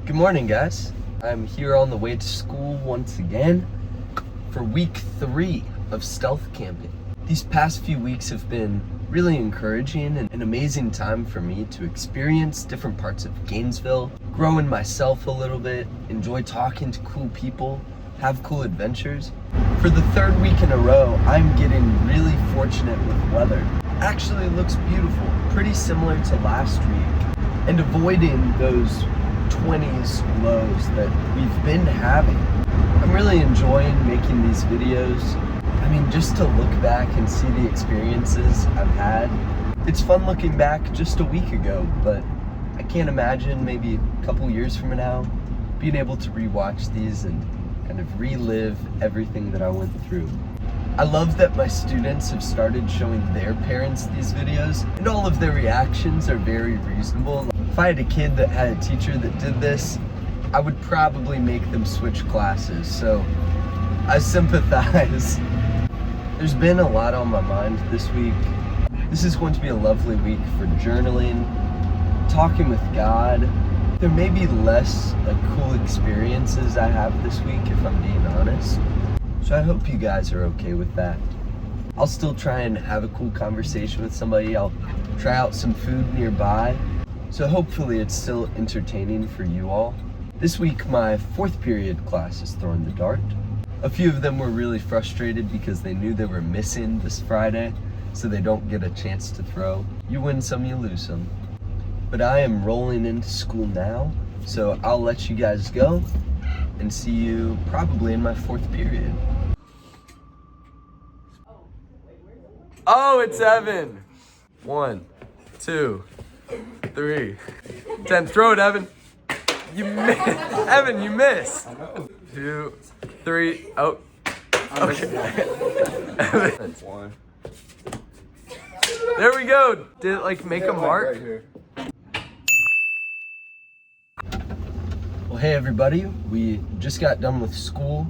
Good morning, guys. I'm here on the way to school once again for week 3 of stealth camping. These past few weeks have been really encouraging and an amazing time for me to experience different parts of Gainesville, grow in myself a little bit, enjoy talking to cool people, have cool adventures. For the 3rd week in a row, I'm getting really fortunate with weather. Actually looks beautiful, pretty similar to last week, and avoiding those 20s lows that we've been having. I'm really enjoying making these videos. I mean, just to look back and see the experiences I've had. It's fun looking back just a week ago, but I can't imagine maybe a couple years from now being able to rewatch these and kind of relive everything that I went through. I love that my students have started showing their parents these videos, and all of their reactions are very reasonable. If I had a kid that had a teacher that did this, I would probably make them switch classes, so I sympathize. There's been a lot on my mind this week. This is going to be a lovely week for journaling, talking with God. There may be less cool experiences I have this week, if I'm being honest. So I hope you guys are okay with that. I'll still try and have a cool conversation with somebody. I'll try out some food nearby. So hopefully it's still entertaining for you all. This week, my 4th period class is throwing the dart. A few of them were really frustrated because they knew they were missing this Friday, so they don't get a chance to throw. You win some, you lose some. But I am rolling into school now, so I'll let you guys go and see you probably in my 4th period. Oh, it's Evan. 1, 2, 3. 10. Throw it, Evan. You missed. Evan, you missed. 2, 3. Oh. Okay. Evan. 1. There we go. Did it make a mark? Right here. Well, hey everybody. We just got done with school.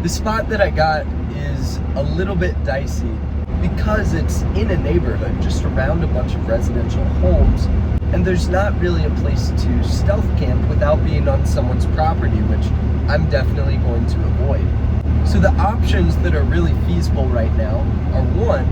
The spot that I got is a little bit dicey because it's in a neighborhood just around a bunch of residential homes, and there's not really a place to stealth camp without being on someone's property, which I'm definitely going to avoid. So the options that are really feasible right now are, 1,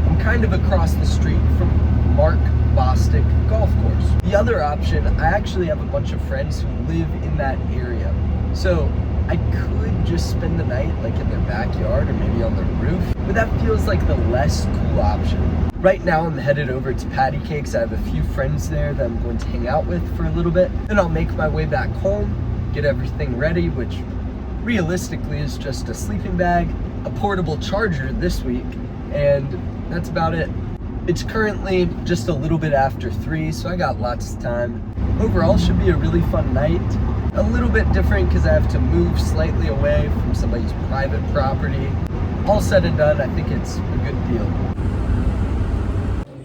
I'm kind of across the street from Mark Bostic Golf Course. The other option, I actually have a bunch of friends who live in that area. So I could just spend the night in their backyard or maybe on their roof, but that feels like the less cool option. Right now I'm headed over to Patty Cakes. I have a few friends there that I'm going to hang out with for a little bit. Then I'll make my way back home, get everything ready, which realistically is just a sleeping bag, a portable charger this week, and that's about it. It's currently just a little bit after 3, so I got lots of time. Overall, should be a really fun night. A little bit different because I have to move slightly away from somebody's private property. All said and done, I think it's a good deal.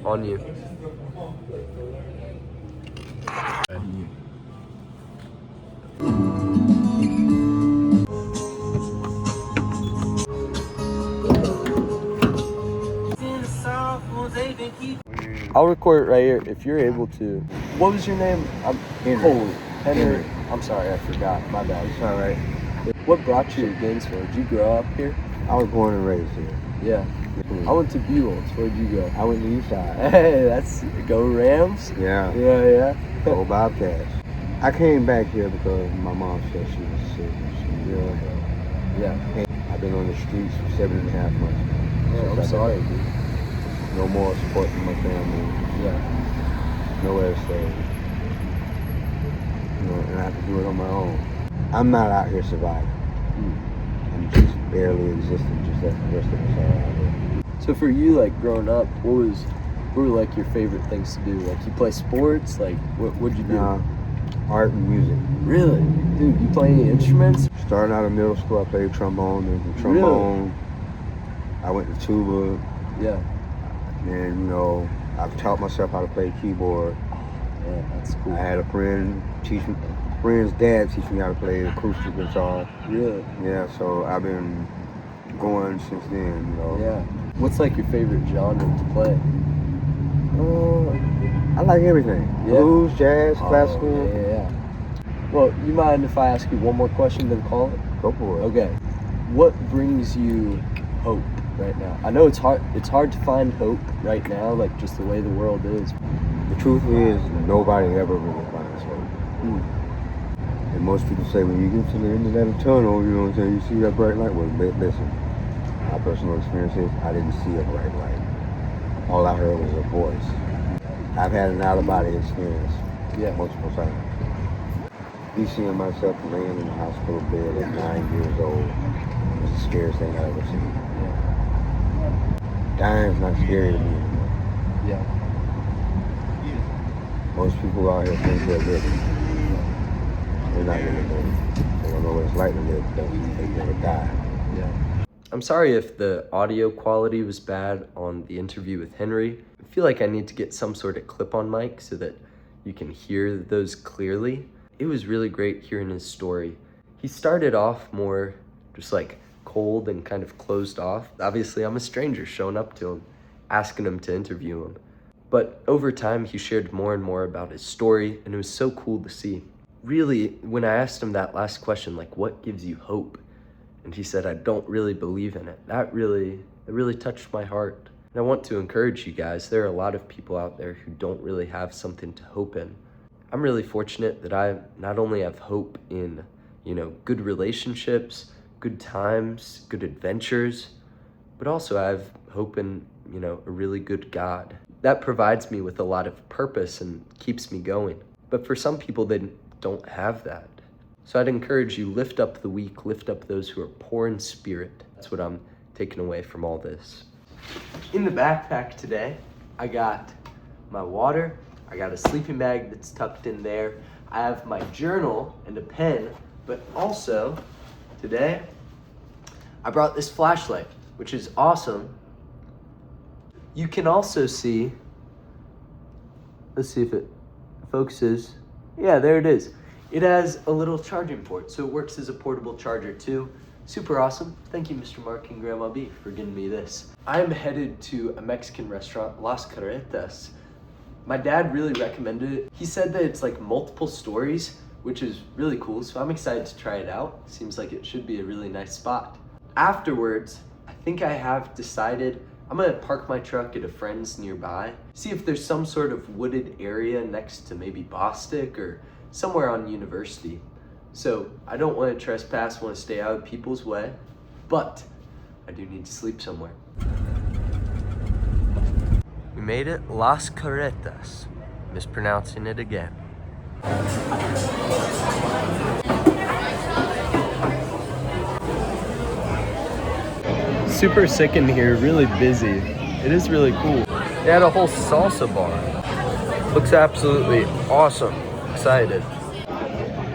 On you. I'll record it right here if you're able to. What was your name? Henry. I'm sorry, I forgot. My bad. It's all right. What brought you to Gainesville? Did you grow up here? I was born and raised here. Yeah. I went to Buell's. Where'd you go? I went to Eastside. Hey, that's go Rams. Yeah. Yeah. Go Bobcats. I came back here because my mom said she was sick and she really ill. Yeah. I've been on the streets for 7.5 months. Oh, I'm sorry, dude. No more support from my family. Yeah. Nowhere to stay. And I have to do it on my own. I'm not out here surviving. I'm just barely existing, just like the rest of us are out here. So for you, growing up, what were your favorite things to do? You play sports? What'd you do? Art and music. Really? Dude, you play any instruments? Starting out in middle school, I played trombone. And from trombone, really? I went to tuba. Yeah. And, I've taught myself how to play keyboard. Yeah, that's cool. I had a friend's dad teach me how to play acoustic guitar. Really? Yeah, so I've been going since then, Yeah. What's your favorite genre to play? I like everything. Yeah. Blues, jazz, classical. Yeah. Well, you mind if I ask you one more question, then call it? Go for it. Okay. What brings you hope right now? I know it's hard to find hope right now, like just the way the world is. The truth is, nobody ever really finds hope. And most people say when you get to the end of that tunnel, you know what I'm saying, you see that bright light. Well, listen, my personal experience is I didn't see a bright light. All I heard was a voice. I've had an out-of-body experience multiple times. Me seeing myself laying in the hospital bed at 9 years old was the scariest thing I've ever seen. Dying's not scary to me anymore. Yeah. Most people out here think they're living. They're not really living. They don't know what it's like to live, but they never die. Yeah. I'm sorry if the audio quality was bad on the interview with Henry. I feel like I need to get some sort of clip-on mic so that you can hear those clearly. It was really great hearing his story. He started off more just like cold and kind of closed off. Obviously, I'm a stranger showing up to him, asking him to interview him. But over time, he shared more and more about his story, and it was so cool to see. Really, when I asked him that last question, like, what gives you hope? And he said, I don't really believe in it. That really touched my heart. And I want to encourage you guys, there are a lot of people out there who don't really have something to hope in. I'm really fortunate that I not only have hope in, good relationships, good times, good adventures, but also I have hope in, a really good God. That provides me with a lot of purpose and keeps me going. But for some people, they don't have that. So I'd encourage you, lift up the weak, lift up those who are poor in spirit. That's what I'm taking away from all this. In the backpack today, I got my water, I got a sleeping bag that's tucked in there. I have my journal and a pen, but also today, I brought this flashlight, which is awesome. You can also see, let's see if it focuses. Yeah, there it is. It has a little charging port, so it works as a portable charger too. Super awesome. Thank you, Mr. Mark and Grandma B, for giving me this. I'm headed to a Mexican restaurant, Las Carretas. My dad really recommended it. He said that it's like multiple stories, which is really cool, so I'm excited to try it out. Seems like it should be a really nice spot. Afterwards, I think I have decided I'm gonna park my truck at a friend's nearby, see if there's some sort of wooded area next to maybe Bostic or somewhere on University. So I don't want to trespass, want to stay out of people's way, but I do need to sleep somewhere. We made it, Las Carretas. Mispronouncing it again. Super sick in here, really busy. It is really cool. They had a whole salsa bar. Looks absolutely awesome. Excited.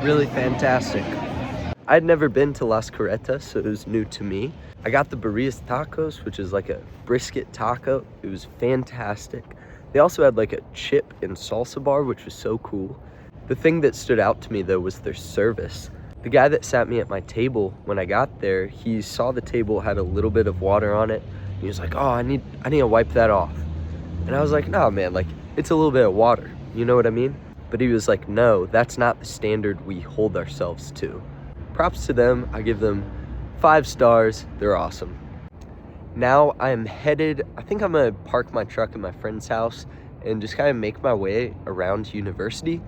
Really fantastic. I'd never been to Las Carretas, so it was new to me. I got the burritos tacos, which is like a brisket taco. It was fantastic. They also had like a chip and salsa bar, which was so cool. The thing that stood out to me though was their service. The guy that sat me at my table when I got there, he saw the table had a little bit of water on it. He was like, oh, I need to wipe that off. And I was like, no, man, like it's a little bit of water. You know what I mean? But he was like, no, that's not the standard we hold ourselves to. Props to them. I give them 5 stars. They're awesome. Now I am headed, I think I'm gonna park my truck at my friend's house and just kind of make my way around University.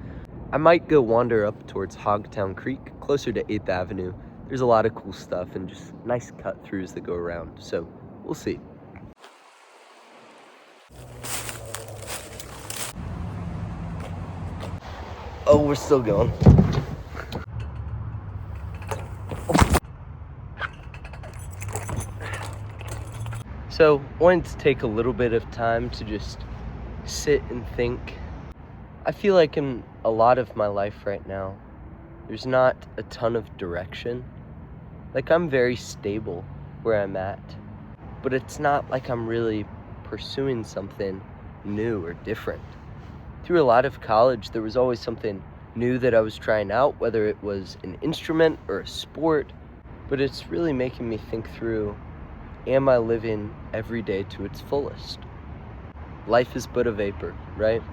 I might go wander up towards Hogtown Creek, closer to 8th Avenue. There's a lot of cool stuff and just nice cut-throughs that go around. So we'll see. Oh, we're still going. So, wanted to take a little bit of time to just sit and think. I feel like in a lot of my life right now, there's not a ton of direction. Like, I'm very stable where I'm at, but it's not like I'm really pursuing something new or different. Through a lot of college, there was always something new that I was trying out, whether it was an instrument or a sport, but it's really making me think through, am I living every day to its fullest? Life is but a vapor, right?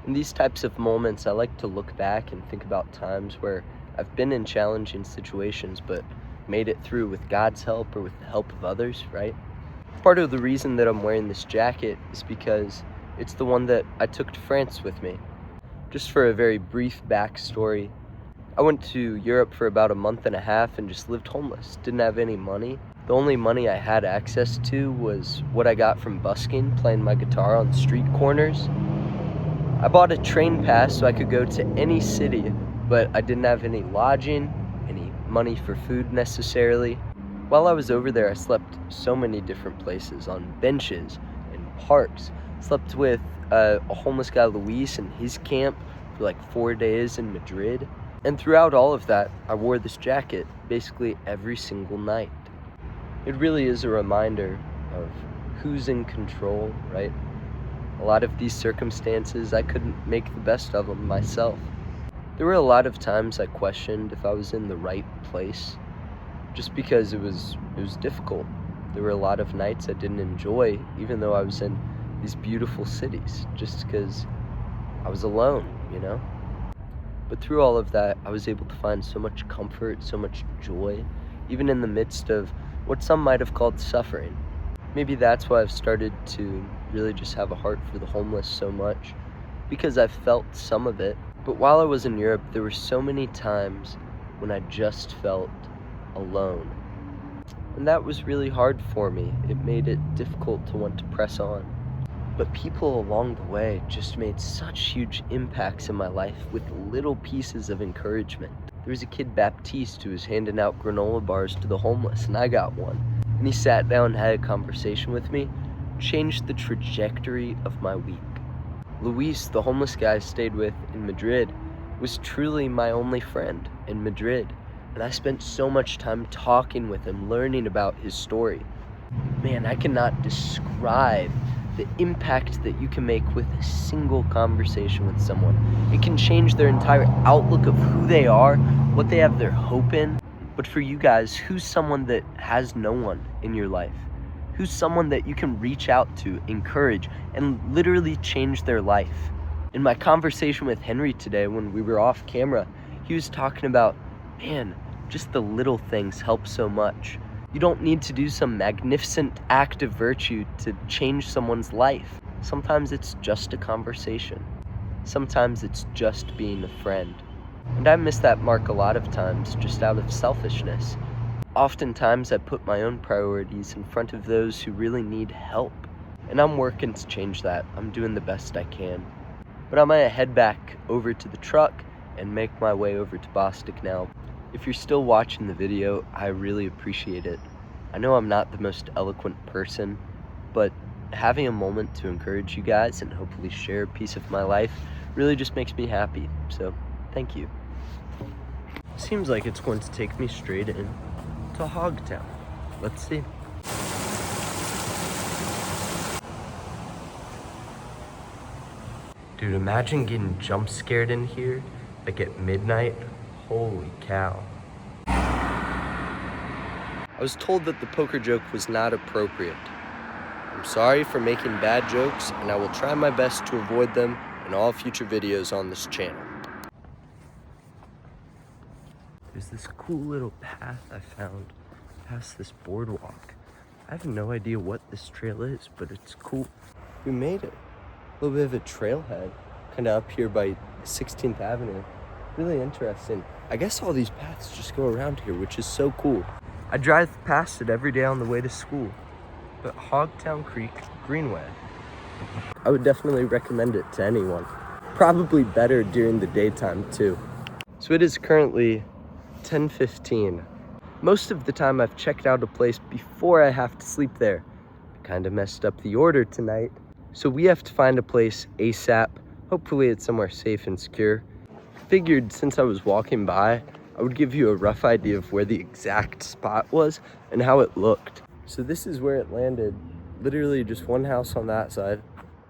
In these types of moments, I like to look back and think about times where I've been in challenging situations, but made it through with God's help or with the help of others, right? Part of the reason that I'm wearing this jacket is because it's the one that I took to France with me. Just for a very brief backstory, I went to Europe for about a month and a half and just lived homeless. Didn't have any money. The only money I had access to was what I got from busking, playing my guitar on street corners. I bought a train pass so I could go to any city, but I didn't have any lodging, any money for food necessarily. While I was over there, I slept so many different places, on benches, in parks. Slept with a homeless guy, Luis, in his camp for like 4 days in Madrid. And throughout all of that, I wore this jacket basically every single night. It really is a reminder of who's in control, right? A lot of these circumstances, I couldn't make the best of them myself. There were a lot of times I questioned if I was in the right place, just because it was difficult. There were a lot of nights I didn't enjoy, even though I was in these beautiful cities, just because I was alone, you know? But through all of that, I was able to find so much comfort, so much joy, even in the midst of what some might have called suffering. Maybe that's why I've started to really just have a heart for the homeless so much, because I've felt some of it. But while I was in Europe, there were so many times when I just felt alone. And that was really hard for me. It made it difficult to want to press on. But people along the way just made such huge impacts in my life with little pieces of encouragement. There was a kid, Baptiste, who was handing out granola bars to the homeless, and I got one. And he sat down and had a conversation with me, changed the trajectory of my week. Luis, the homeless guy I stayed with in Madrid, was truly my only friend in Madrid. And I spent so much time talking with him, learning about his story. Man, I cannot describe the impact that you can make with a single conversation with someone. It can change their entire outlook of who they are, what they have their hope in. But for you guys, who's someone that has no one in your life? Who's someone that you can reach out to, encourage, and literally change their life? In my conversation with Henry today, when we were off camera, he was talking about, man, just the little things help so much. You don't need to do some magnificent act of virtue to change someone's life. Sometimes it's just a conversation. Sometimes it's just being a friend. And I miss that mark a lot of times, just out of selfishness. Oftentimes I put my own priorities in front of those who really need help. And I'm working to change that. I'm doing the best I can. But I'm gonna head back over to the truck and make my way over to Bostic now. If you're still watching the video, I really appreciate it. I know I'm not the most eloquent person, but having a moment to encourage you guys and hopefully share a piece of my life really just makes me happy. So, thank you. Seems like it's going to take me straight in to Hogtown. Let's see. Dude, imagine getting jump scared in here, like at midnight. Holy cow. I was told that the poker joke was not appropriate. I'm sorry for making bad jokes, and I will try my best to avoid them in all future videos on this channel. There's this cool little path I found past this boardwalk. I have no idea what this trail is, but it's cool. We made it. A little bit of a trailhead, kind of up here by 16th Avenue. Really interesting. I guess all these paths just go around here, which is so cool. I drive past it every day on the way to school. But Hogtown Creek Greenway, I would definitely recommend it to anyone. Probably better during the daytime too. So it is currently 10:15. Most of the time I've checked out a place before I have to sleep there. I kind of messed up the order tonight. So we have to find a place ASAP. Hopefully it's somewhere safe and secure. Figured since I was walking by, I would give you a rough idea of where the exact spot was and how it looked. So this is where it landed. Literally just one house on that side,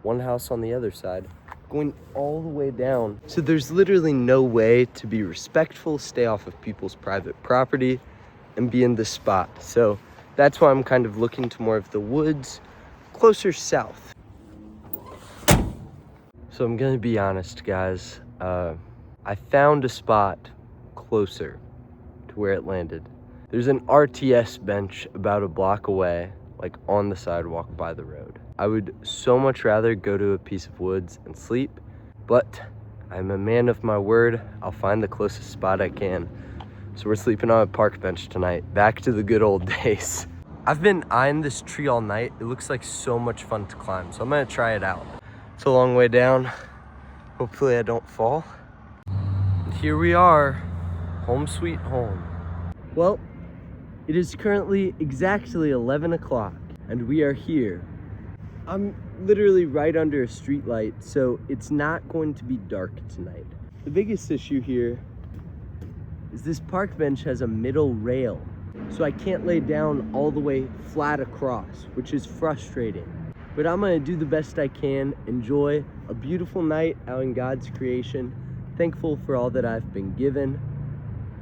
one house on the other side, going all the way down. So there's literally no way to be respectful, stay off of people's private property, and be in this spot. So that's why I'm kind of looking to more of the woods, closer south. So I'm gonna be honest, guys. I found a spot closer to where it landed. There's an RTS bench about a block away, like on the sidewalk by the road. I would so much rather go to a piece of woods and sleep, but I'm a man of my word. I'll find the closest spot I can. So we're sleeping on a park bench tonight. Back to the good old days. I've been eyeing this tree all night. It looks like so much fun to climb, so I'm gonna try it out. It's a long way down. Hopefully I don't fall. And here we are, home sweet home. Well, it is currently exactly 11 o'clock and we are here. I'm literally right under a street light, so it's not going to be dark tonight. The biggest issue here is this park bench has a middle rail, so I can't lay down all the way flat across, which is frustrating. But I'm gonna do the best I can, enjoy a beautiful night out in God's creation, thankful for all that I've been given,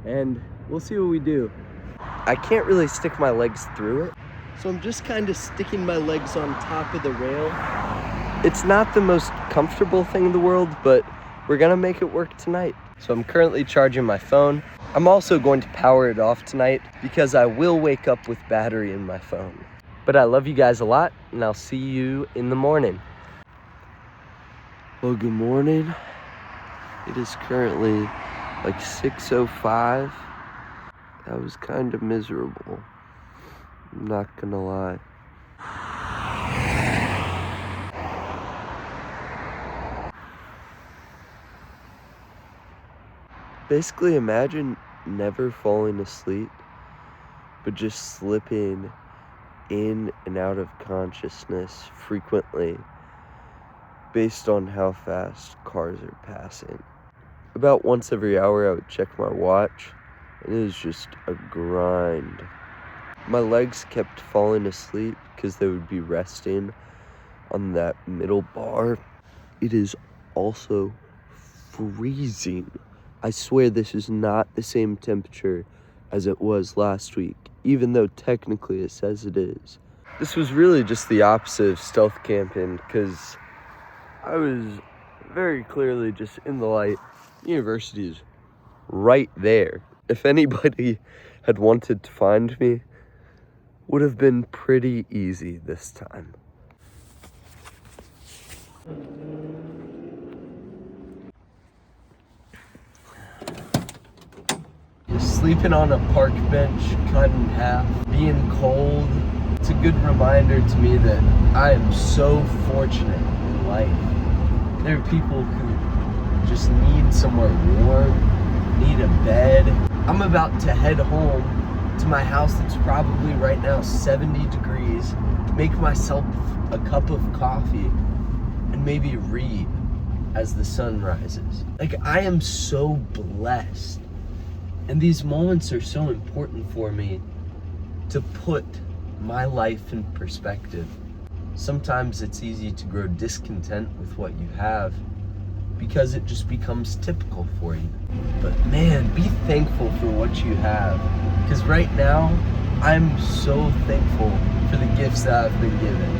and we'll see what we do. I can't really stick my legs through it, so I'm just kind of sticking my legs on top of the rail. It's not the most comfortable thing in the world, but we're gonna make it work tonight. So I'm currently charging my phone. I'm also going to power it off tonight because I will wake up with battery in my phone. But I love you guys a lot, and I'll see you in the morning. Well, good morning. It is currently like 6:05. That was kind of miserable. I'm not gonna lie. Basically, imagine never falling asleep, but just slipping in and out of consciousness frequently based on how fast cars are passing. About once every hour, I would check my watch, and it was just a grind. My legs kept falling asleep because they would be resting on that middle bar. It is also freezing. I swear this is not the same temperature as it was last week, even though technically it says it is. This was really just the opposite of stealth camping because I was very clearly just in the light. University is right there. If anybody had wanted to find me, would have been pretty easy this time. Just sleeping on a park bench, cut in half, being cold. It's a good reminder to me that I am so fortunate in life. There are people who just need somewhere warm, need a bed. I'm about to head home to my house that's probably right now 70 degrees, make myself a cup of coffee, and maybe read as the sun rises. Like, I am so blessed. And these moments are so important for me to put my life in perspective. Sometimes it's easy to grow discontent with what you have because it just becomes typical for you. But man, be thankful for what you have. Because right now, I'm so thankful for the gifts that I've been given.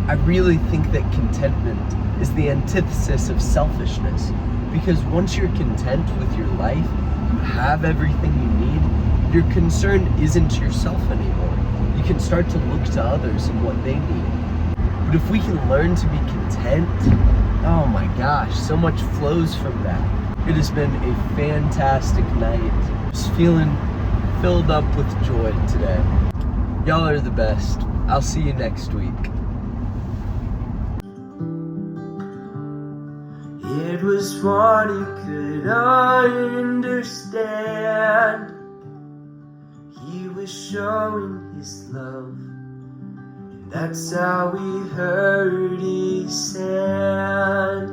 I really think that contentment is the antithesis of selfishness. Because once you're content with your life, you have everything you need, your concern isn't yourself anymore. You can start to look to others and what they need. But if we can learn to be content, oh my gosh, so much flows from that. It has been a fantastic night. Just feeling filled up with joy today. Y'all are the best. I'll see you next week. It was what he could understand. He was showing his love. That's how we heard he said.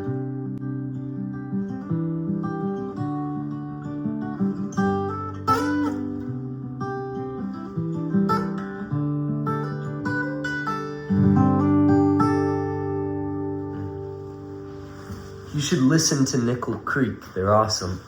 You should listen to Nickel Creek. They're awesome.